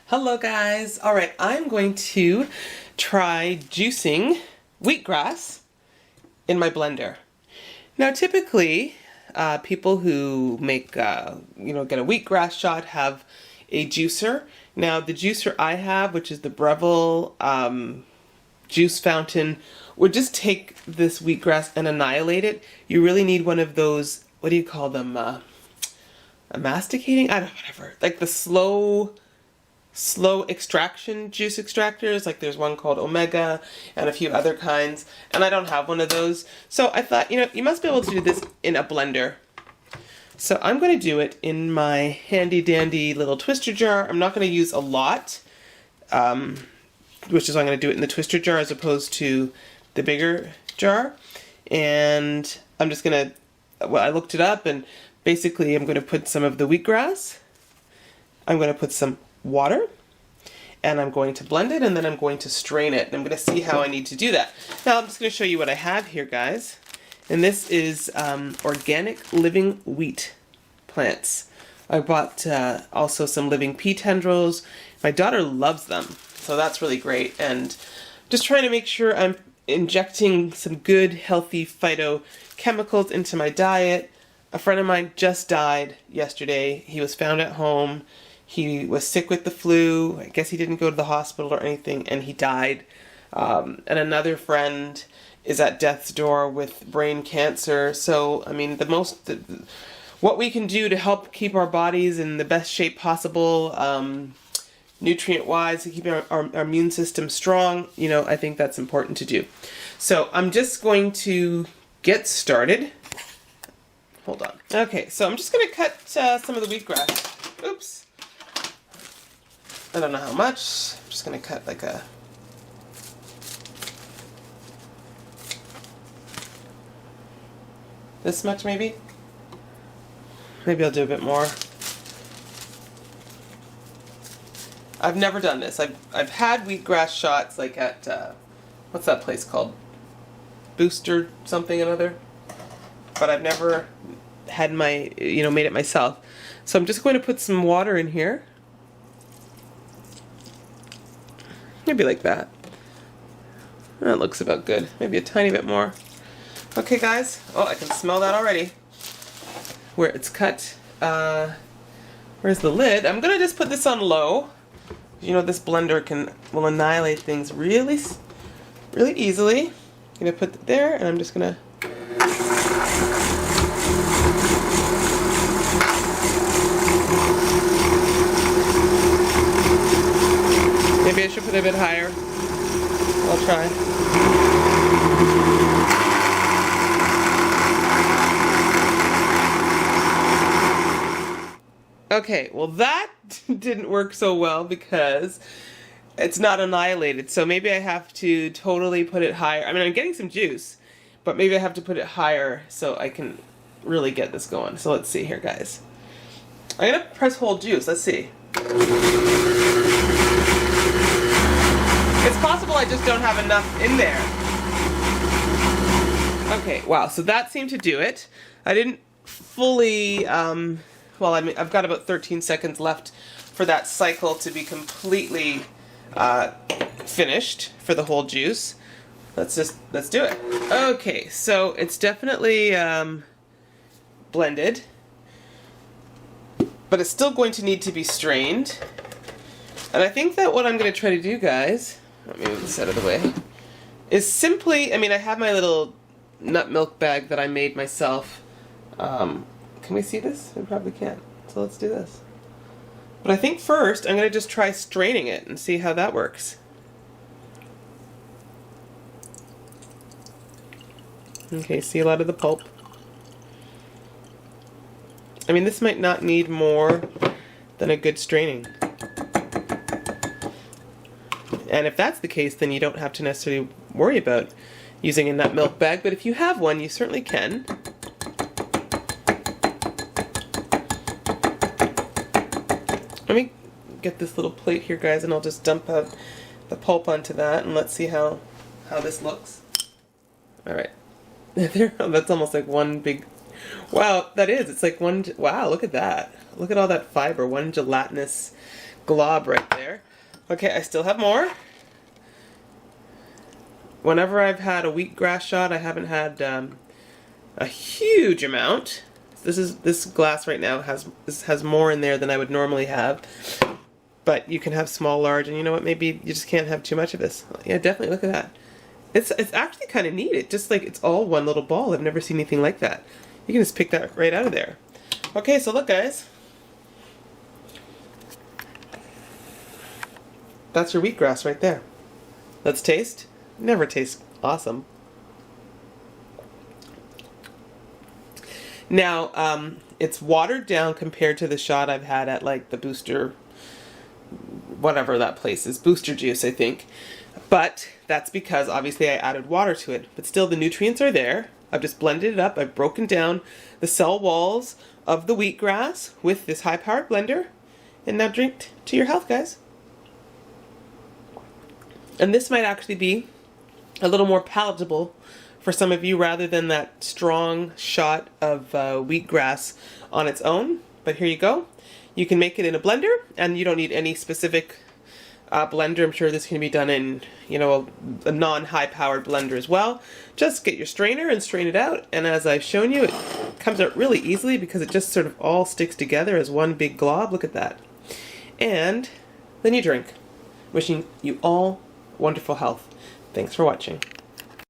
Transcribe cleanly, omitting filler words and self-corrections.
Hello guys. All right, I'm going to try juicing wheatgrass in my blender. Now typically people who make get a wheatgrass shot have a juicer. Now the juicer I have, which is the Breville juice fountain, would just take this wheatgrass and annihilate it. You really need one of those, what do you call them, a masticating? I don't know, whatever. Like the slow extraction juice extractors, like there's one called Omega and a few other kinds, and I don't have one of those. So I thought, you must be able to do this in a blender. So I'm going to do it in my handy dandy little twister jar. I'm not going to use a lot, which is why I'm going to do it in the twister jar as opposed to the bigger jar. And I'm just going to, well, I looked it up, and basically I'm going to put some of the wheatgrass, I'm going to put some water, and I'm going to blend it, and then I'm going to strain it. And I'm going to see how I need to do that. Now I'm just going to show you what I have here, guys. And this is organic living wheat plants. I bought also some living pea tendrils. My daughter loves them, so that's really great. And just trying to make sure I'm injecting some good, healthy phytochemicals into my diet. A friend of mine just died yesterday. He was found at home. He was sick with the flu. I guess he didn't go to the hospital or anything, and he died. And another friend is at death's door with brain cancer. So, I mean, what we can do to help keep our bodies in the best shape possible, nutrient-wise, to keep our immune system strong, I think that's important to do. So I'm just going to get started. Hold on. Okay, so I'm just going to cut some of the wheatgrass. Oops. I don't know how much. I'm just going to cut like this much maybe. Maybe I'll do a bit more. I've never done this. I've had wheatgrass shots like at what's that place called? Booster something another. But I've never had made it myself. So I'm just going to put some water in here. Maybe like that. That looks about good. Maybe a tiny bit more. Okay, guys. Oh, I can smell that already. Where it's cut. Where's the lid? I'm gonna just put this on low. This blender will annihilate things really easily. I'm gonna put it there, and I'm just gonna. Maybe I should put it a bit higher. I'll try. Okay, well that didn't work so well because it's not annihilated. So maybe I have to totally put it higher. I mean, I'm getting some juice, but maybe I have to put it higher so I can really get this going. So let's see here, guys. I'm gonna press hold juice. Let's see. It's possible I just don't have enough in there. Okay, wow, so that seemed to do it. I didn't fully, well, I've got about 13 seconds left for that cycle to be completely finished for the whole juice. Let's do it. Okay, so it's definitely blended, but it's still going to need to be strained. And I think that what I'm going to try to do, guys, let me move this out of the way, is simply, I have my little nut milk bag that I made myself. Can we see this? We probably can't. So let's do this. But I think first I'm going to just try straining it and see how that works. Okay, see a lot of the pulp. This might not need more than a good straining. And if that's the case, then you don't have to necessarily worry about using a nut milk bag, but if you have one, you certainly can. Let me get this little plate here, guys, and I'll just dump out the pulp onto that, and let's see how this looks. Alright. That's almost like one big... Wow, that is. It's like one... Wow, look at that. Look at all that fiber. One gelatinous glob right there. Okay, I still have more. Whenever I've had a wheatgrass shot, I haven't had a huge amount. This glass right now has more in there than I would normally have. But you can have small, large, and you know what? Maybe you just can't have too much of this. Yeah, definitely. Look at that. It's actually kind of neat. It just like it's all one little ball. I've never seen anything like that. You can just pick that right out of there. Okay, so look, guys. That's your wheatgrass right there. Let's taste. Never tastes awesome. Now, it's watered down compared to the shot I've had at like the Booster, whatever that place is, Booster Juice, I think. But that's because obviously I added water to it. But still the nutrients are there. I've just blended it up. I've broken down the cell walls of the wheatgrass with this high-powered blender. And now drink to your health, guys. And this might actually be a little more palatable for some of you rather than that strong shot of wheatgrass on its own. But here you go. You can make it in a blender, and you don't need any specific blender. I'm sure this can be done in, you know, a non-high-powered blender as well. Just get your strainer and strain it out, and as I've shown you, it comes out really easily because it just sort of all sticks together as one big glob. Look at that. And then you drink. Wishing you all wonderful health. Thanks for watching.